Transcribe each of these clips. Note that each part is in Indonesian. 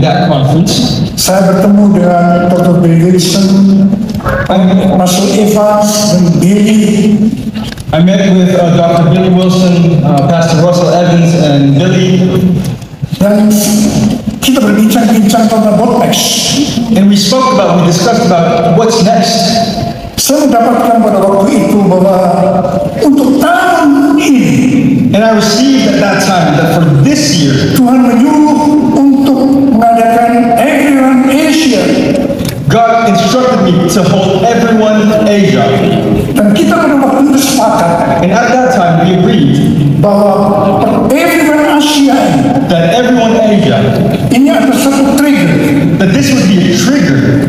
that conference. Saya bertemu dengan Dr. Bill Wilson, Pastor Evans, dan Billy. I met with Dr. Billy Wilson, Pastor Russell Evans, and Billy. Dan kita berbincang-bincang tentang what next. And we discussed about what's next. Saya mendapatkan pada waktu itu bahwa untuk tahun ini, and I received at that time that for this year, Tuhan menyuruh untuk mengadakan Everyone Asia. God instructed me to hold Everyone Asia. Dan kita pada waktu itu sepakat. And at that time we agreed bahwa Everyone Asia, that Everyone Asia, ini adalah satu trigger. That this would be a trigger.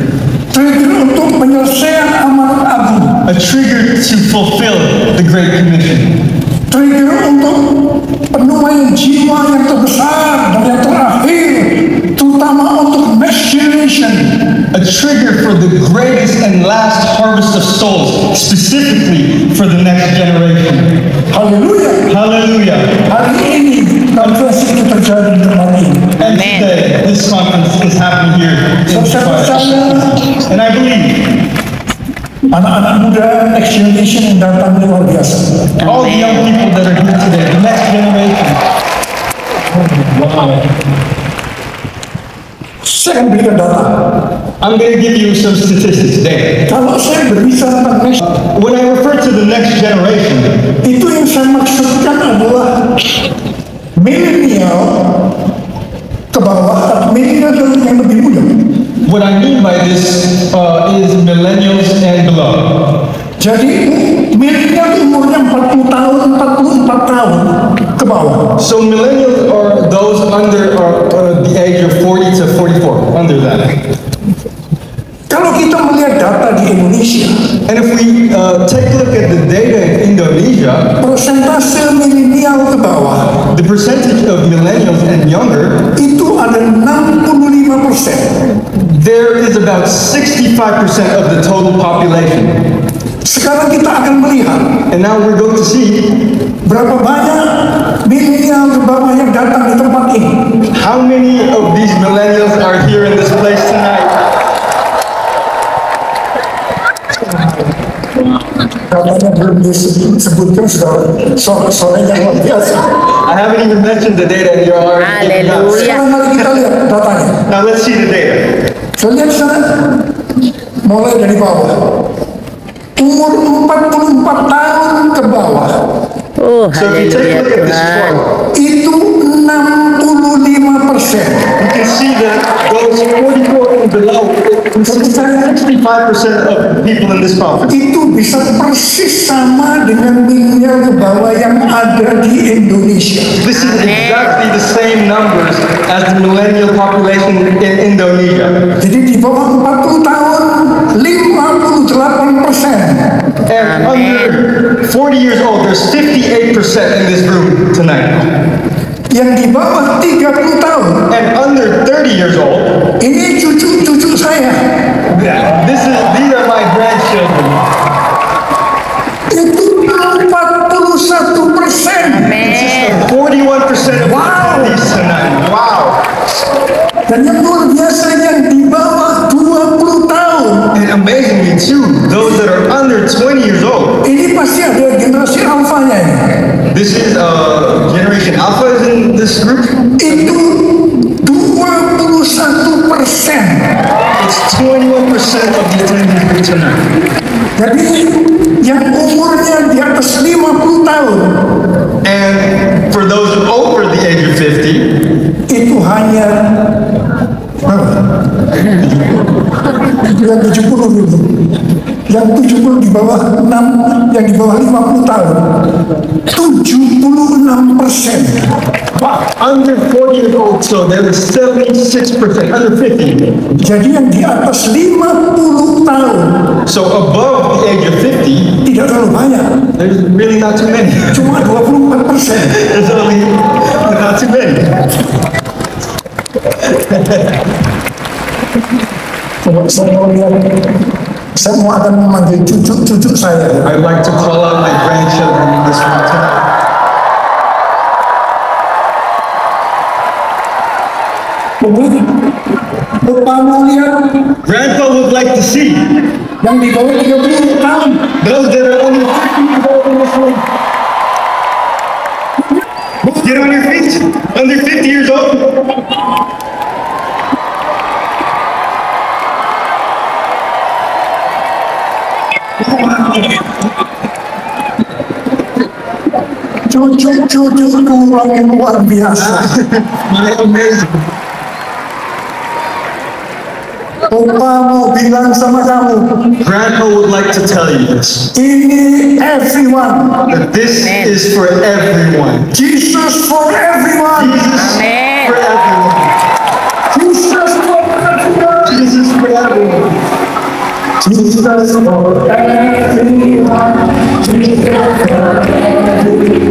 Trigger untuk penyelesaian amanat agung. A trigger to fulfill the Great Commission. Trigger untuk penuaian jiwa yang terbesar dan yang terakhir, terutama untuk next generation. A trigger for the greatest and last harvest of souls, specifically for the next generation. Hallelujah. Hallelujah. Hari ini konferensi itu terjadi di tempat ini. And today, this conference is happening here in and I believe anak-anak muda, next generation yang datang luar biasa. All the young people that are here today, the next generation. Saya akan berikan data. I'm going to give you some statistics today. Kalau saya berbicara tentang next, when I refer to the next generation, itu yang saya maksudkan adalah milenial ke bawah, milenial yang lebih muda. What I mean by this is millennials and below. Jadi milenial umurnya 40 tahun, 44 tahun ke bawah. So millennials are those under the age of 40 to 44, under that. Kalau kita melihat data di Indonesia, and if we take a look at the data in Indonesia, persentase milenial ke bawah, the percentage of millennials and younger, itu ada 65%. There is about 65% of the total population. Sekarang kita akan melihat, and now we're going to see berapa banyak milenial ke bawah yang datang di tempat ini. How many of these millennials are here in this place tonight? Katanya belum disebutkan sorenya luar biasa. I haven't even mentioned the data in your already. Sekarang mari kita lihat datanya. Now let's see the data. So lihat sana, mulai dari bawah. Umur 44 tahun ke bawah. Oh, so if you take a look at this chart, itu 65%. You can see that those 44 and below, 65% of people in this conference. Itu bisa persis sama dengan milenial ke bawah yang ada di Indonesia. This is exactly the same numbers as the millennial population in Indonesia. Jadi di bawah 40 tahun, 58%. And under 40 years old, there's 58% in this room tonight. Yang di bawah 30 tahun, and under 30 years old, ini cucu-cucu saya. These are my grandchildren. Itu 41%. It's 41% of these tonight. Wow. Dan yang luar biasa yang di bawah 20 tahun. And amazingly too, those that are under 20 years old. Ini pasti ada generasi alfanya ini. This is generation alpha is in this group. Itu 21%. It's 21% of the attendance group tonight. Jadi yang umurnya di atas 50 tahun. And for those over the age of 50, itu hanya yang 70 dulu. Yang 70 di bawah 6, yang di bawah 50 tahun. 76%. Under 40 years old, so there is 76%, under 50. Jadi yang di atas 50 tahun. So above the age of 50, tidak terlalu banyak. There's really not too many. Cuma 24%. There's only not too many. Saya mau akan memanggil cucu-cucu saya. I'd like to call out my grandchildren in this room tonight. Upama lihat Grandpa would like to see yang di bawah 30 tahun. those that are only 50 years old in this room. Get on your feet. Under 50 years old. Cucu-cucuku yang luar biasa. Amazing. Opa mau bilang sama kamu, Grandpa would like to tell you this. ini everyone. That this is for everyone. Jesus for everyone. Jesus Amen. for everyone. Jesus for everyone. Jesus for everyone. Jesus for everyone.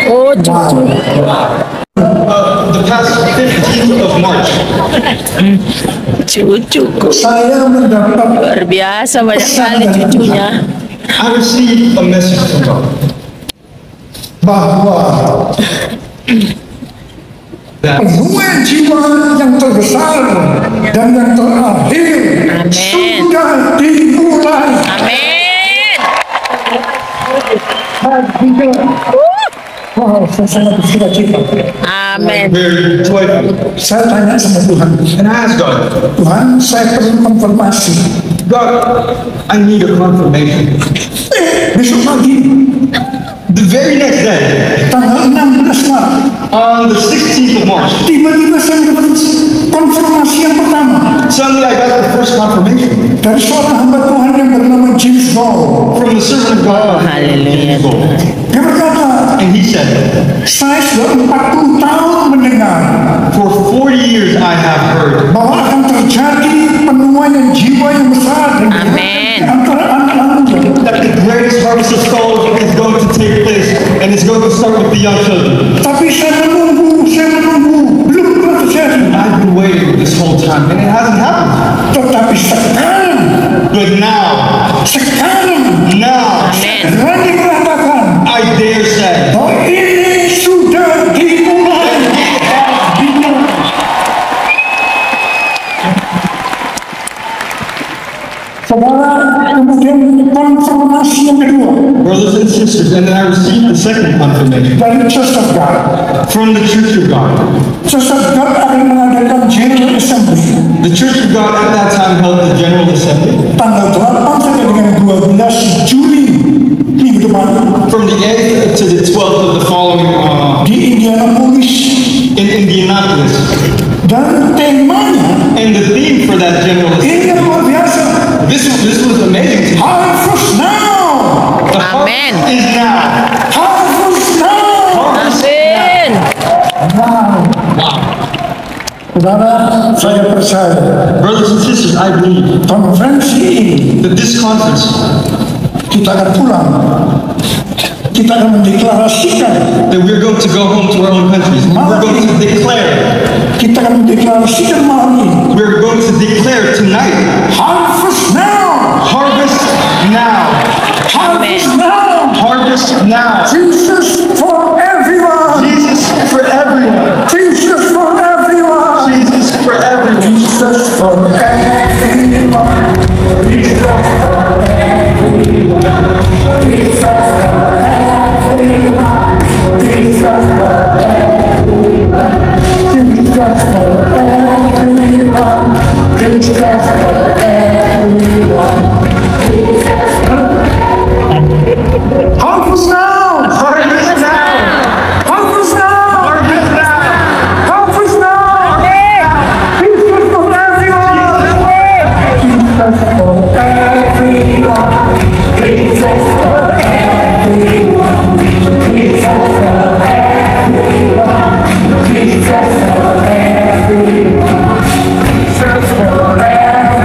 Oh, cucu. The past 15th of March, Cucuku. Saya mendapat Luar biasa banyak kali cucunya. I received a message from God bahwa that penuaian jiwa yang terbesar dan yang terakhir Amin. sudah dimulai. Amin. Wow, saya sangat bersuka cita. Amin. very joyful. Saya tanya sama Tuhan, And I asked God, Tuhan saya perlu konfirmasi. God, I need a confirmation. Besok pagi, The very next day, tanggal 16 Maret, on the 16th of March, tiba-tiba saya dapat konfirmasi yang pertama suddenly I got the first confirmation dari seorang hamba Tuhan yang bernama James Gold. from the servant of God. Haleluya. Dia berkata, And he said, saya sudah 40 tahun mendengar for 40 years I have heard bahwa akan terjadi penuaian jiwa yang besar dan Amen. di antara anak-anak muda. that the greatest harvest of souls is going to take place, and it's going to start with the young children. Tapi saya menunggu, belum pernah terjadi. I've been waiting this whole time, and it hasn't happened. Tetapi sekarang, But now, Amin. berani mengatakan I dare say, bahwa ini sudah dimulai. Saudara, kemudian konfirmasi yang kedua Brothers and sisters, and then I received the second confirmation dari Church of God. from the Church of God. Church of God akan mengadakan General Assembly The Church of God at that time held the General Assembly tanggal 8 sampai dengan 12 Juli minggu depan from the 8th to the 12th of the following di Indianapolis, in Indianapolis. dan temanya And the theme for that General Assembly, ini yang luar biasa. this was amazing to me. Harvest now, The harvest Amen. is now. harvest now. Amen. Saudara, saya percaya Brothers and sisters, I believe konferensi ini that this conference, kita akan pulang, kita akan mendeklarasikan, that we're going to go home to our own countries. We're going to declare, kita akan mendeklarasikan malam ini, we're going to declare tonight, harvest now, harvest now, harvest now, harvest now. Jesus for everyone, Jesus for everyone. Jesus for everyone, Jesus for everyone. Jesus for everyone, Jesus for everyone, Jesus for everyone, Jesus for everyone, Jesus for everyone, Jesus for everyone. Harvest now! Harvest now. Harvest now! Harvest now. Harvest now! Jesus for everyone! Jesus for everyone! Jesus for everyone! Jesus for everyone! Jesus for everyone! Jesus for everyone!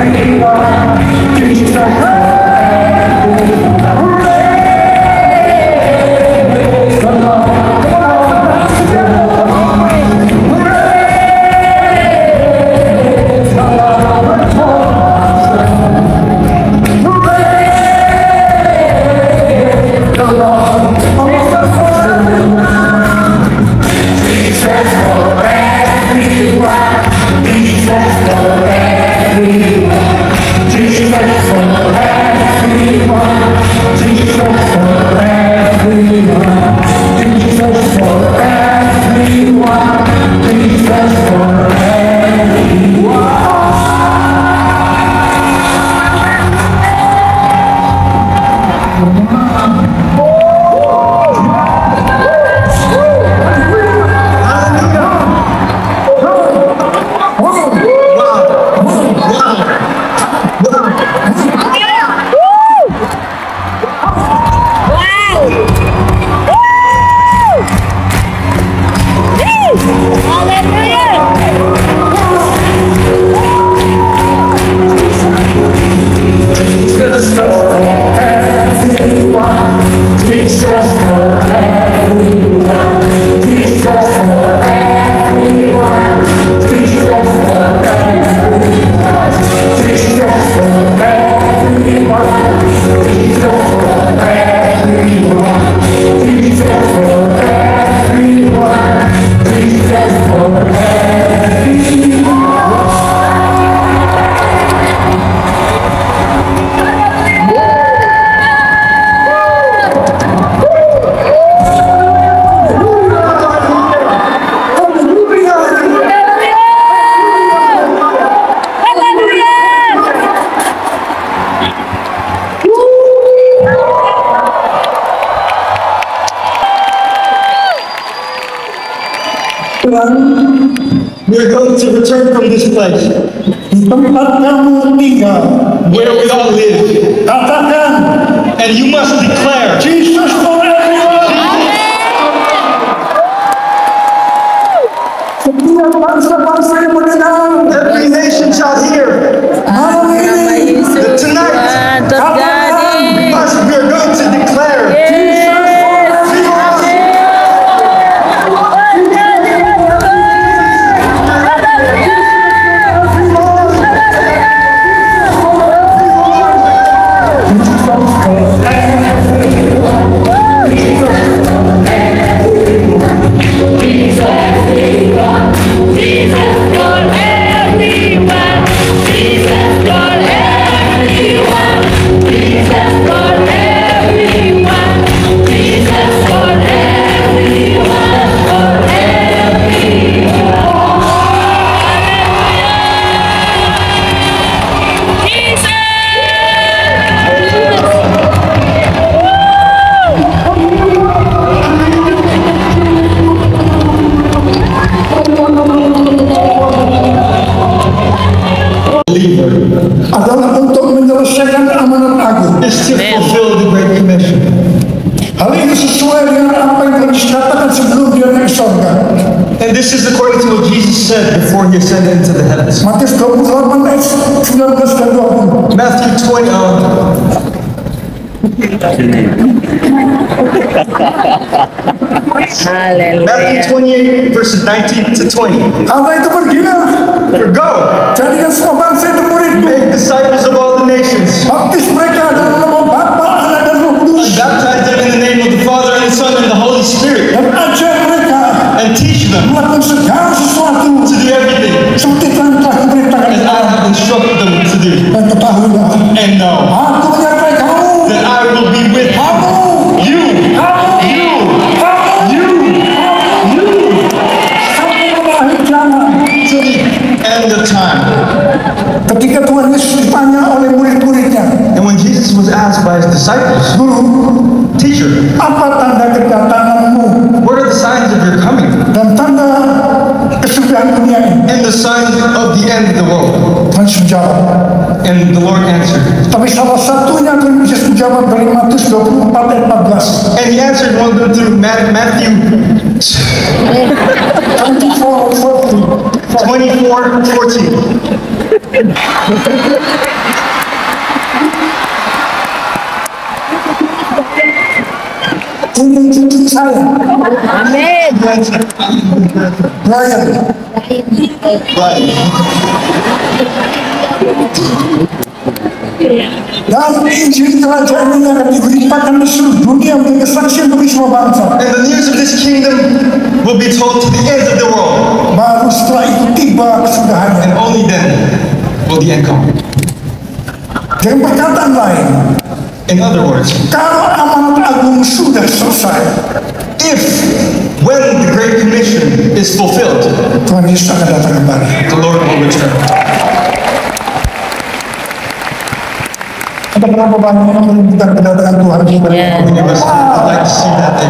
Jesus for everyone! We're going to return from this place Di tempat kamu tinggal, where we all live. katakan And you must declare, Jesus for everyone. Setiap bangsa-bangsa yang mendengar every nation shall hear. malam ini, Tonight, Terjadi. us, we are going to declare, Jesus for everyone. adalah untuk menyelesaikan amanat agung. is to Amen. fulfill the Great Commission. Hal ini sesuai dengan apa yang telah dikatakan sebelum dia naik ke surga. And this is according to what Jesus said before he ascended into the heavens. Matius 28 ayat 19 dan 20. Matthew 20, Haleluya. Matthew 28, verses 19 to 20. Karena itu pergilah, For go, jadikan semua bangsa itu muridku. make disciples of all the nations, Baptis mereka dalam nama Bapa, Anak dan Roh Kudus. baptize them in the name of the Father and the Son and the Holy Spirit, Dan ajar mereka and teach them melakukan segala sesuatu to do everything seperti yang telah kuperintahkan as I have instructed them to do. dan ketahuilah. And know Aku menyertai kamu. that I will be with Kamu. you, Kamu. Sampai akhir zaman. to the end of time. Ketika Tuhan Yesus ditanya oleh murid-muridnya, And when Jesus was asked by his disciples, Guru, Teacher, apa tanda kedatanganmu what are the signs of your coming dan tanda kesudahan dunia ini? and the signs of the end of the world? Tuhan Yesus menjawab. And the Lord answered. Tapi salah satunya Tuhan Yesus menjawab dari Matius 24 ayat 14. And he answered one of them through Matthew 24:14. Ini cucu saya, Amin. Ryan. Right. Dan Injil kerajaan ini akan diberitakan di seluruh dunia menjadi saksi bagi semua bangsa. And the news of this kingdom will be told to the ends of the world. Baru setelah itu tiba kesudahannya. And only then will the end come. Dengan perkataan lain, In other words, kalau amanat agung sudah selesai, if when the Great Commission is fulfilled, Tuhan Yesus akan datang kembali. the Lord will return. Ada berapa banyak yang menunjukkan kedatangan Tuhan kembali? Ya. Many of us would like to see that day.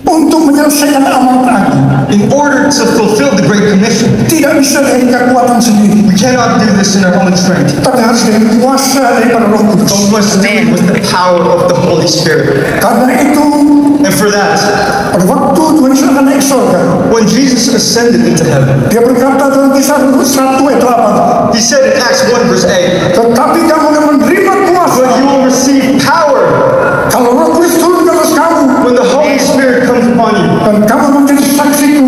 Untuk menyelesaikan amanat agung, In order to fulfill the Great Commission, tidak bisa dari kekuatan sendiri, we cannot do this in our own strength, tapi harus dari kuasa daripada Roh but Kudus. we must do it with the power of the Holy Spirit. Karena itu, And for that, pada waktu Tuhan Yesus akan naik surga, when Jesus ascended into heaven, dia berkata dalam Kisah 1 ayat 8, he said in Acts 1 verse 8, tetapi kamu akan menerima kuasa but you will receive power kalau Roh Kudus turun ke atas kamu, when the Holy Spirit comes upon you, dan kamu menjadi saksiku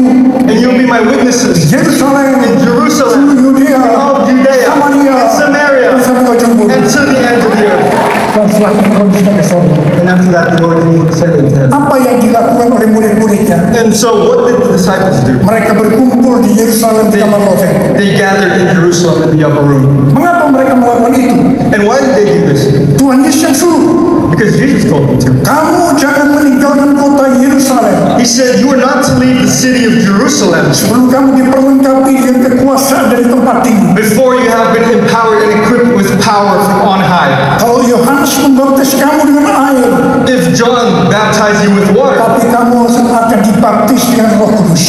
and you'll be my witnesses di Yerusalem, in Jerusalem, Yudea, all Judea, Samaria, and Samaria, dan sampai ke ujung bumi. and to the end of the earth. Dan setelah itu Tuhan Yesus naik ke surga. And after that, the Lord ascended into heaven. Apa yang dilakukan oleh murid-muridnya? And so what did the disciples do? Mereka berkumpul di Yerusalem di kamar loteng. They gathered in Jerusalem in the upper room. Mengapa mereka melakukan itu? And why did they do this? Tuhan Yesus yang suruh. Because Jesus told them to. Kamu jangan meninggalkan kota Yerusalem He said, you are not to leave the city of Jerusalem sebelum kamu diperlengkapi dengan kekuasaan dari tempat tinggi. before you have been empowered and equipped with power from on high. Kalau Yohanes membaptis kamu dengan air, If John baptized you with water, tapi kamu akan dibaptis dengan Roh Kudus.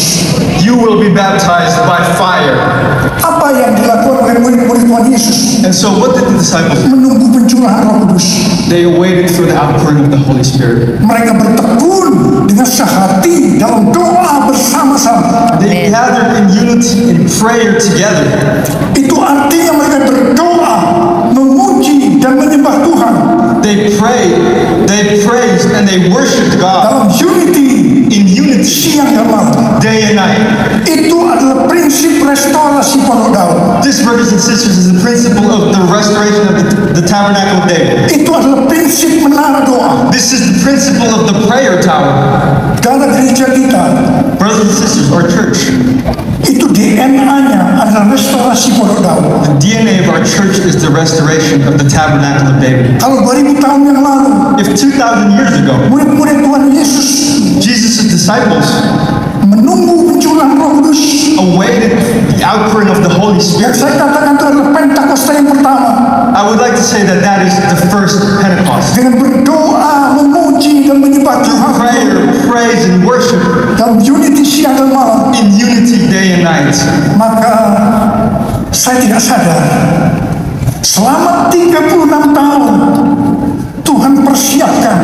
you will be baptized by fire. Apa yang dilakukan oleh murid-murid Tuhan Yesus? And so what did the disciples do? Menunggu pencurahan Roh Kudus. They awaited for the outpouring of the Holy Spirit. Mereka bertekun dengan sehati dalam doa bersama-sama. They gathered in unity in prayer together. Itu artinya mereka berdoa, memuji dan menyembah Tuhan They prayed, they praised, and they worshiped God dalam unity in unity, siang dan malam. day and night. Itu adalah prinsip restorasi Pondok Daun. This, brothers and sisters, is the principle of the restoration of the tabernacle of David. Itu adalah prinsip menara doa. This is the principle of the prayer tower. Karena gereja kita, Brothers and sisters, our church, itu DNA-nya adalah restorasi Pondok Daun. the DNA of our church is the restoration of the tabernacle of David. Kalau 2000 tahun yang lalu, If 2,000 years ago, murid-murid Tuhan Yesus Jesus' disciples menunggu pencurahan Roh Kudus, awaited the outpouring of the Holy yang Spirit, saya katakan itu adalah Pentakosta yang pertama, I would like to say that that is the first Pentecost. dengan berdoa, memuji dan menyembah Tuhan prayer, praise, and worship dalam unity siang dan malam, in unity day and night. maka saya tidak sadar selama 36 tahun Tuhan persiapkan.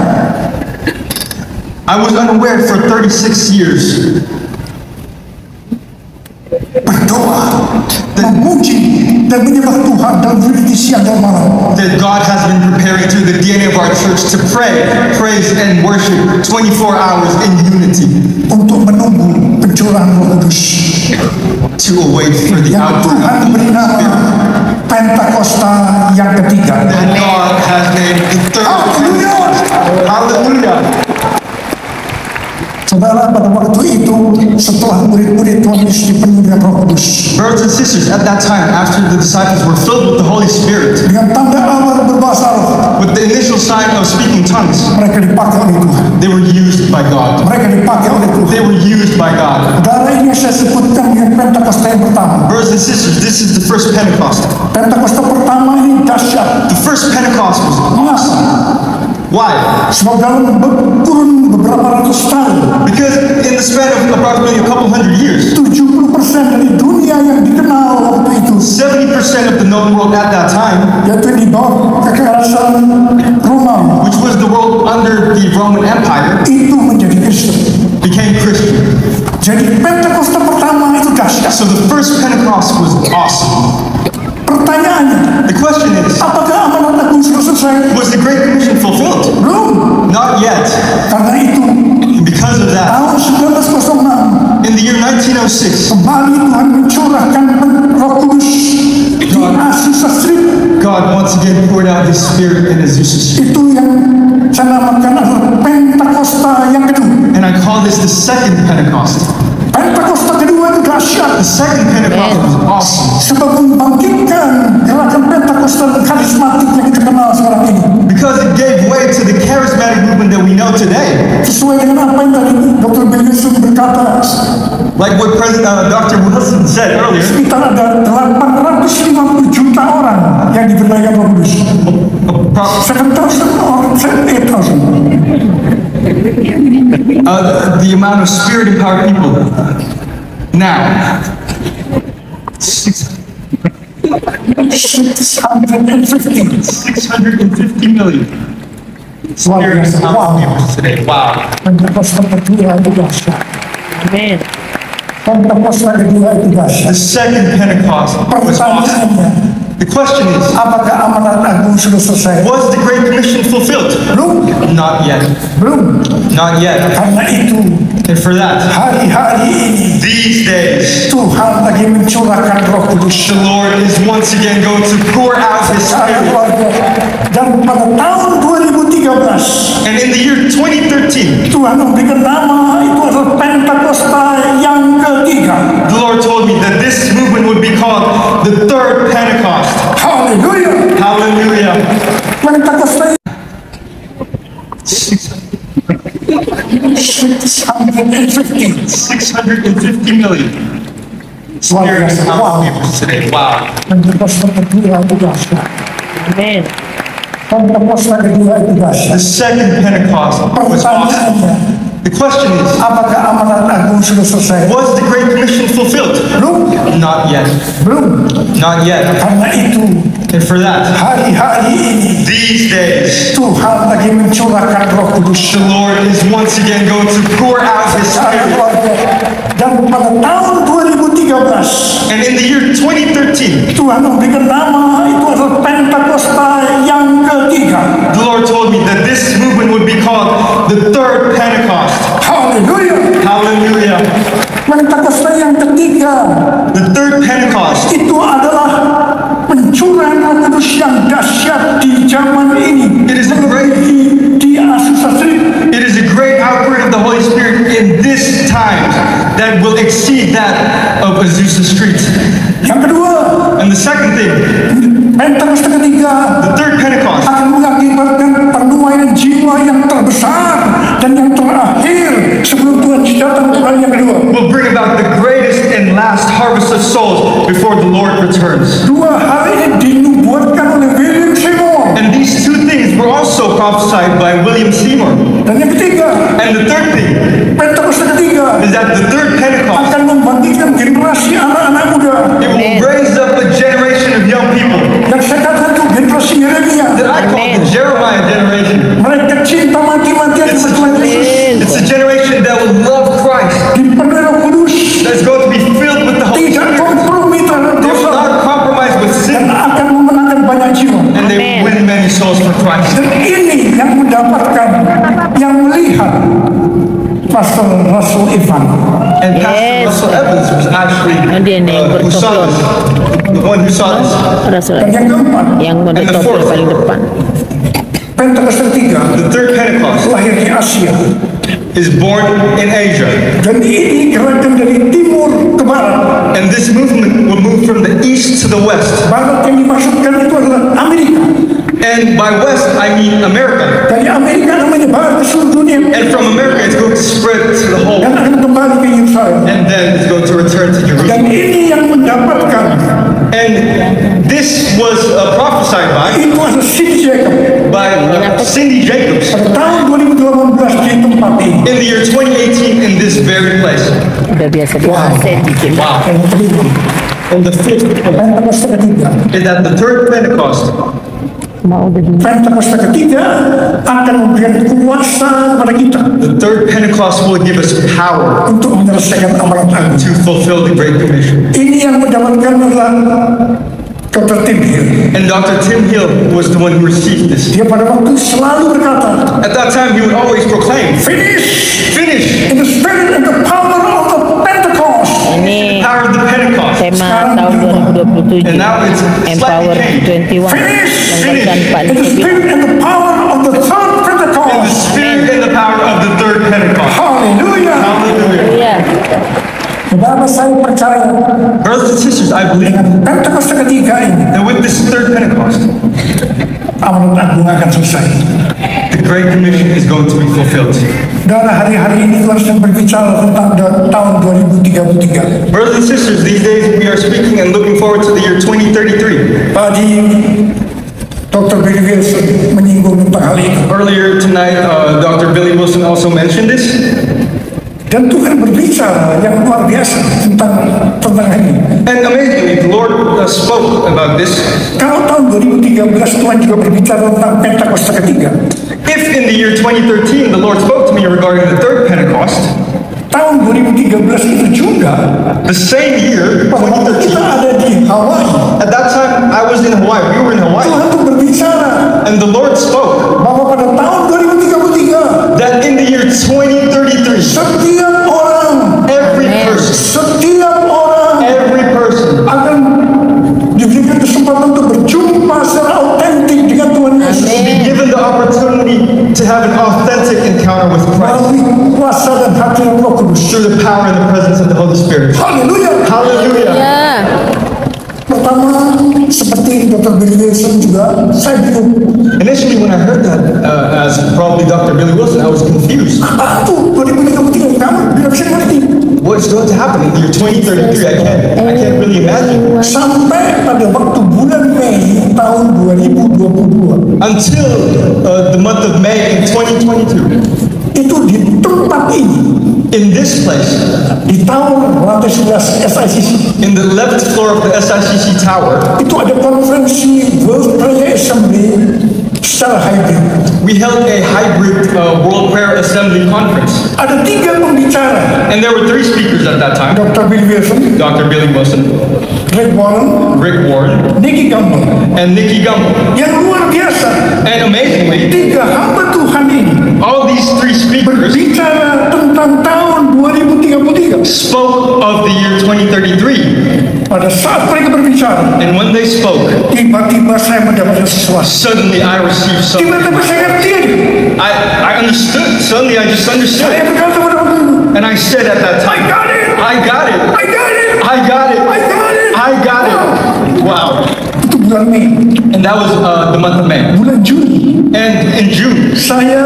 I was unaware for 36 years Berdoa, memuji dan menyembah Tuhan dalam unity siang dan malam. that God has been preparing through the DNA of our church to pray, praise, and worship 24 hours in unity, Untuk menunggu pencurahan Roh Kudus to await for the yang outpouring Tuhan of the beri Holy nama Spirit. Pentakosta yang ketiga. That God has made the third. Haleluya. Hallelujah. Saudara, pada waktu itu setelah murid-murid Tuhan Yesus dipenuhi dengan Roh Kudus Brothers and sisters, at that time, after the disciples were filled with the Holy Spirit, dengan tanda awal berbahasa roh, with the initial sign of speaking tongues, mereka dipakai oleh Tuhan. they were used by God. Mereka dipakai oleh Tuhan. They were used by God. Saudara, ini yang saya sebutkan dengan Pentakosta yang pertama. Brothers and sisters, this is the first Pentecost. Pentakosta pertama ini dahsyat. The first Pentecost was Mengapa? why? Sebab dalam kurun beberapa ratus tahun, Because in the span of approximately a couple hundred years, 70% dari dunia yang dikenal waktu itu, 70% of the known world at that time, yaitu di bawah kekerasan Romawi, which was the world under the Roman Empire, itu menjadi Kristen. became Christian. Jadi Pentakosta pertama itu dahsyat. So the first Pentecost was awesome. Pertanyaannya, The question is, apakah amanat agung sudah selesai? was the Great Commission fulfilled? Belum. Not yet. Karena itu, Because of that, tahun 1906 in the year 1906, kembali Tuhan mencurahkan Roh Kudus di Azusa Street. God once again poured out His Spirit in Azusa Street. Itu yang saya namakan adalah Pentakosta yang kedua. And I call this the second Pentecost. Pentakosta kedua itu dahsyat. The second Pentecost was awesome Sebab membangkitkan gerakan Pentakosta karismatik yang kita kenal sekarang ini. because it gave way to the charismatic movement that we know today. Sesuai dengan apa yang tadi Dr. Bill Yusuf berkata, Like what Dr. Wilson said earlier, sekitar ada 850 juta orang yang diberdayakan Roh Kudus. 7,000 or 8,000. the amount of Spirit-empowered people. Now, 650 million Spirit-empowered people today. Wow. Pentakosta kedua itu dahsyat. Amen. Pentakosta kedua itu The dahsyat. second Pentecost was awesome. Pertanyaannya, The question is, apakah amanat agung sudah selesai? was the Great Commission fulfilled? Belum. Not yet. Belum. Not yet. Karena itu, And for that, hari-hari ini these days, Tuhan lagi mencurahkan Roh Kudus. the Lord is once again going to pour out His Saya Spirit. keluarga. Dan pada tahun 2013, And in the year 2013, Tuhan memberikan nama itu adalah Pentakosta yang ketiga. the Lord told me that this movement would be called the third Pentecost. Haleluya. Hallelujah. Pentakosta 650 million Spirit-empowered people today. Wow. Pentakosta kedua itu dahsyat. Amen. Pentakosta kedua itu The dahsyat. second Pentecost was awesome. Pertanyaannya, The question is, apakah amanat agung sudah selesai? was the Great Commission fulfilled? Belum. Not yet. Belum. Not yet. Karena itu, And for that, hari-hari ini these days, Tuhan lagi mencurahkan Roh Kudus. the Lord is once again going to pour out His Saya Spirit. keluarga. Dan pada tahun 2013, And in the year 2013, Tuhan memberikan nama itu adalah Pentakosta yang ketiga. the Lord told me that this movement would be called the third Pentecost. Haleluya. Hallelujah. Pentakosta yang ketiga The third Pentecost itu adalah pencurahan Roh Kudus yang dahsyat di zaman ini. It is a great- di Azusa Street. It is a great outpouring of the Holy Spirit in this time that will exceed that of Azusa Street. Yang kedua, And the second thing, Pentakosta ketiga the third Pentecost akan mengakibatkan penuaian jiwa yang terbesar dan yang terakhir sebelum Tuhan datang kembali yang kedua. will bring about the greatest and last harvest of souls before the Lord returns. Dua hal ini dinubuatkan oleh William Seymour. And these two things were also prophesied by William Seymour. Dan yang ketiga, And the third thing Pentakosta ketiga is that the third Pentecost, akan membangkitkan generasi anak-anak muda. it will Amen. raise up a generation of young people Yang saya katakan itu generasi Yeremia. that I call Amen. the Jeremiah generation. Mereka cinta mati-matian It's kepada Tuhan Yesus. Amen. It's a generation that will love Christ, Dipenuhi Roh Kudus, that's going to be filled with the Holy tidak Spirit. kompromi terhadap They will dosa, not compromise with dan sin, akan memenangkan banyak jiwa. and they Amen. will win many souls for Christ. Dan ini yang mendapatkan, yang melihat Pastor Russell Ivan. And Pastor Yes. Russell Evans was actually And then who saw this, the one who saw this. Rasul Dan yang keempat, yang And the menetap fourth. paling depan. Pentakosta ketiga The third Pentecost lahir di Asia. is born in Asia, Dan ini gerakan dari timur ke barat. and this movement will move from the east to the west. Barat yang dimaksudkan itu adalah Amerika. And by west, I mean America. Dari Amerika namanya barat ke seluruh dunia. And from America, it's going to spread to the whole, Dan akan kembali ke Yerusalem. and then it's going to return to Dan Jerusalem. ini yang mendapatkan, And this was prophesied itu adalah Cindy Jacob by Cindy Jacobs pada tahun 2018 di tempat ini. in the year 2018 in this very place. Udah biasa diasen dikit. Wow. Yang kelima, And the fifth Pentakosta ketiga. is that the third Pentecost Mau udah di Pentakosta ketiga akan memberikan kuasa kepada kita The third Pentecost will give us power untuk menyelesaikan amanat agung. to fulfill the Great Commission. Ini yang mendapatkan adalah Dr. Tim Hill. And Dr. Tim Hill was the one who received this. Dia pada waktu selalu berkata, At that time, he would always proclaim, finish finish in the spirit and the power of the Pentecost. ini the power of the Pentecost. tema tahun 2027 And now it's Empower slightly changed. 21 yang akan Pak In the Nusibin. spirit and the power of the third In the Pentecost. spirit and the power of the third Pentecost. Hallelujah. Hallelujah. Iya, Saudara, saya percaya Brothers and sisters, I believe dengan Pentakosta ketiga ini, that with this third Pentecost, amanat agung akan selesai. the Great Commission is going to be fulfilled. Dan hari-hari ini Tuhan sedang berbicara tentang tahun 2033. Brothers and sisters, these days we are speaking and looking forward to the year 2033. Tadi Dr. Billy Wilson menyinggung tentang hal itu. Earlier tonight, Dr. Billy Wilson also mentioned this. Dan Tuhan berbicara yang luar biasa tentang hal ini. And amazingly, the Lord spoke about this. Kalau tahun 2013 Tuhan juga berbicara tentang Pentakosta ketiga. If in the year 2013 the Lord spoke to me regarding the third Pentecost, Tahun 2013 itu juga the same year, pada waktu kita 2013, ada di Hawaii, at that time I was in Hawaii, we were in Hawaii, Tuhan tuh berbicara and the Lord spoke bahwa pada tahun 2033 that in the year 2033, setiap orang every person akan diberikan kesempatan untuk berjumpa secara autentik dengan Tuhan Yesus will be given the opportunity to have an authentic encounter with Christ melalui kuasa dan hadirat Roh Kudus. through the power and the presence of the Holy Spirit. Haleluya. Hallelujah. ya, Pertama, seperti Dr. Billy Wilson juga, saya bingung. Initially, when I heard that, as probably Dr. Billy Wilson, I was confused. Apa itu 2033? Kamu tidak bisa ngerti. What's going to happen in the year 2033? I can't really imagine. Sampai pada waktu bulan Mei tahun 2022, Until the month of May in 2022, itu di tempat ini, in this place, di tahun lantai 11 SICC, in the 11th floor of the SICC Tower, itu ada konferensi World Prayer Assembly secara hybrid. we held a hybrid World Prayer Assembly conference. Ada 3 pembicara, And there were 3 speakers at that time. Dr. Billy Wilson, Dr. Billy Wilson, Greg Warren, Rick Warren, Nicky Gamble. and Nikki Gumbel. Yang luar biasa, And amazingly, 3 hamba Tuhan ini all these 3 speakers berbicara tentang tahun 2033. spoke of the year 2033. Pada saat mereka berbicara, And when they spoke, tiba-tiba saya mendapatkan sesuatu. suddenly I received something. Tiba-tiba saya ngerti. I understood. Suddenly I just Saya understood. berkata pada waktu itu, And I said at that I time, got it, I got it. I got it, I got it. I got it. I got it. Wow. Itu bulan Mei. And And that was the month of May. Bulan Juni, And in June, saya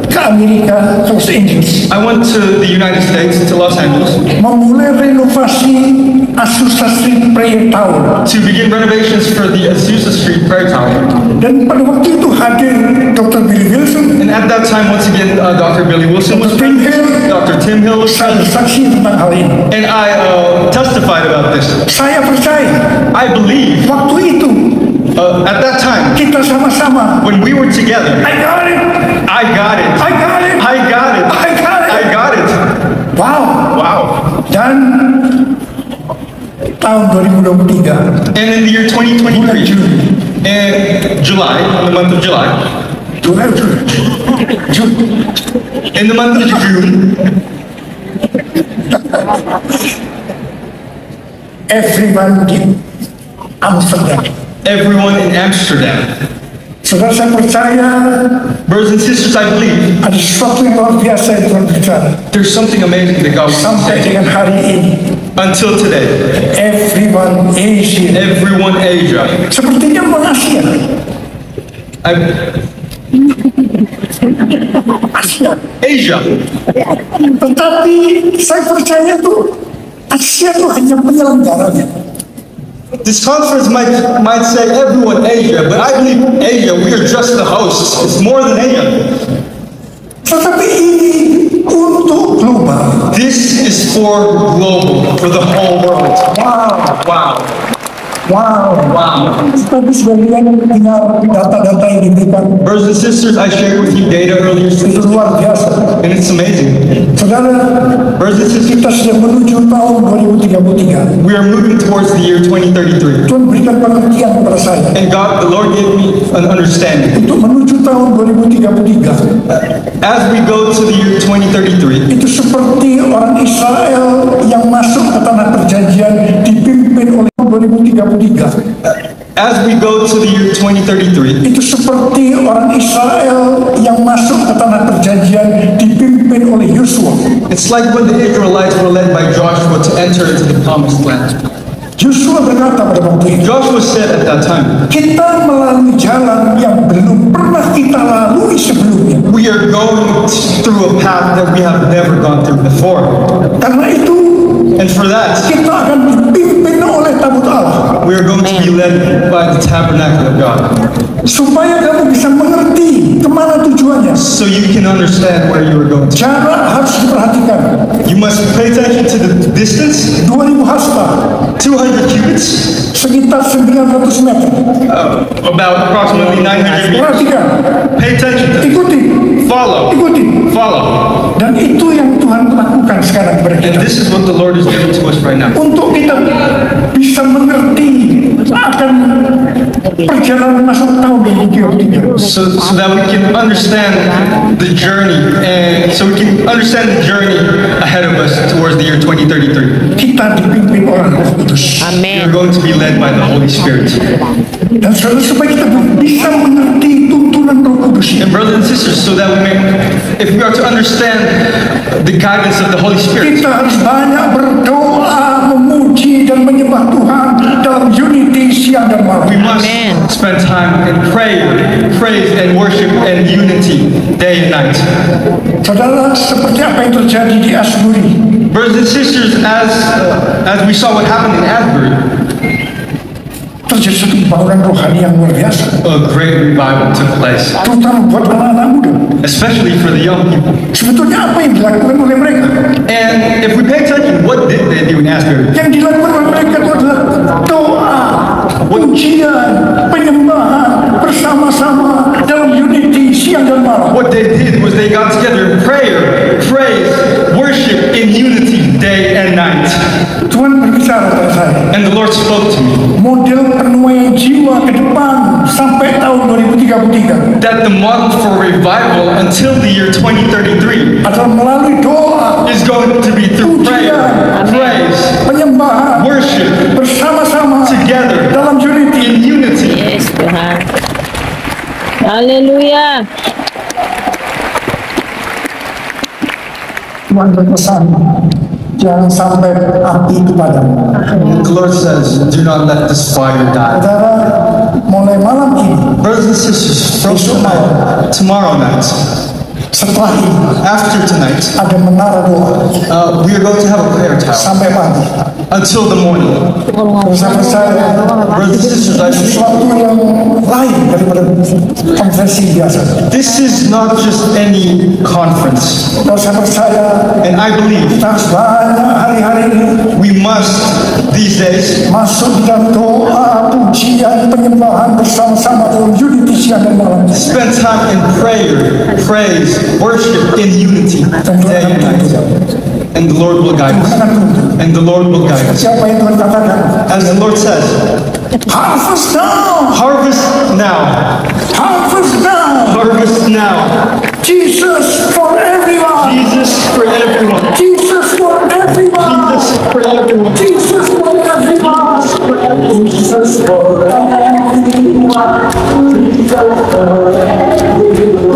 ke Amerika, ke Los Angeles, I went to the United States, to Los Angeles, memulai renovasi Azusa Street Prayer Tower. to begin renovations for the Azusa Street Prayer Tower. Dan pada waktu itu hadir Dr. Billy Wilson, And at that time, once again, Dr. Billy Wilson was Tim present, Hill, Dr. Tim Hill was saya present, saksi tentang hal ini. and I testified about this. Saya percaya I believe waktu itu at that time, kita sama-sama. when we were together, I got it, I got it. I got it, I got it. I got it. I got it. Wow. Wow. Dan tahun 2023, And in the year 2023, in July, in the month of July, Juni, in the month of June, everyone di Amsterdam. everyone in Amsterdam, Saudara, saya percaya brothers and sisters, I believe ada sesuatu yang luar biasa yang Tuhan bicara. there's something amazing that God wants to Sampai say. dengan hari ini, Until today, everyone Asia, everyone Asia, sepertinya Asia, Asia. Asia, Tetapi saya percaya tuh Asia itu hanya penyelenggaranya. this conference might say everyone Asia, but I believe Asia, we are just the hosts. It's more than Asia. Tetapi ini untuk global. This is for global, for the whole world. Wow, Wow. wow. Wow. Tapi sebagian tinggal data-data yang diberikan Brothers and sisters, I shared with you data earlier, itu luar biasa. and it's amazing. Saudara, Brothers and sisters, kita sudah menuju tahun 2033. we are moving towards the year 2033. Tuhan berikan pengertian kepada saya And God, the Lord gave me an understanding. untuk menuju tahun 2033. As we go to the year 2033, Itu seperti orang Israel yang masuk ke tanah perjanjian dipimpin oleh 2033. as we go to the year 2033, Itu seperti orang Israel yang masuk ke tanah perjanjian dipimpin oleh Yosua. it's like when the Israelites were led by Joshua to enter into the promised land. Yosua berkata pada waktu itu, Joshua said at that time, kita melalui jalan yang belum pernah kita lalui sebelumnya. we are going through a path that we have never gone through before. Karena itu And for that, kita akan dipimpin oleh tabut Allah. we are going to be led by the tabernacle of God. Supaya kamu bisa mengerti kemana tujuannya. So you can understand where you are going to. Jarak harus diperhatikan. You must pay attention to the distance, 2000 hasta, 200 cubits, sekitar 900 meter. about approximately 900 meters. Perhatikan, Pay attention to it. ikuti, Follow. ikuti. Follow. Dan itu yang Tuhan lakukan sekarang kepada And kita. this is what the Lord is doing to us right now. Untuk kita bisa mengerti akan perjalanan masuk tahun 2033. So that we can understand the journey, and so we can understand the journey ahead of us towards the year 2033. Kita dipimpin oleh Roh Kudus. We're Amin. going to be led by the Holy Spirit. Dan saudara, supaya kita bisa mengerti tuntunan Roh Kudus And ini, brothers and sisters, so that we may, if we are to understand the guidance of the Holy Spirit, kita harus banyak berdoa, memuji dan menyembah Tuhan dalam unity siang dan we malam. must Amen. spend time in prayer, praise, and worship and unity day and night. Saudara, seperti apa yang terjadi di Asbury, Brothers and sisters, as we saw what happened in Asbury, terjadi satu pembangunan rohani yang luar biasa, a great revival took place, terutama buat anak-anak muda. especially for the young people. Sebetulnya apa yang dilakukan oleh mereka? And if we pay attention, what did they do in Asbury? Yang dilakukan oleh mereka itu adalah doa, pujian, penyembahan bersama-sama dalam unity siang dan malam. What they did was they got together in prayer, praise, worship in unity day and night. Tuhan berbicara kepada saya, And the Lord spoke to me model penuaian jiwa ke depan sampai tahun 2033 that the model for revival until the year 2033 adalah melalui doa, is going to be through prayer, praise, penyembahan worship bersama-sama together dalam unity. in unity. Yes, Tuhan. Haleluya. Tuhan berpesan, jangan sampai api itu padam. The Lord says, do not let this fire die. Saudara, mulai malam ini, Brothers and sisters, from tomorrow night, setelah ini, after tonight, ada menara doa we are going to have a prayer tower sampai pagi. until the morning. Bersama saya, Brothers and sisters, I believe sesuatu yang lain daripada konferensi biasa. this is not just any conference. Bersama saya, And I believe kita harus banyak hari-hari ini we must, these days, masuk di dalam doa, pujian, penyembahan bersama-sama dalam unity siang dan malam. spend time in prayer, praise, worship in unity day and night. And the Lord will guide us. And the Lord will guide us. Siapa yang Tuhan katakan? As the Lord says, Harvest now! harvest now. Harvest now! Harvest now. Jesus for everyone! Jesus for everyone. Jesus for everyone! Jesus for everyone. Jesus for everyone! Jesus for everyone! Jesus for everyone!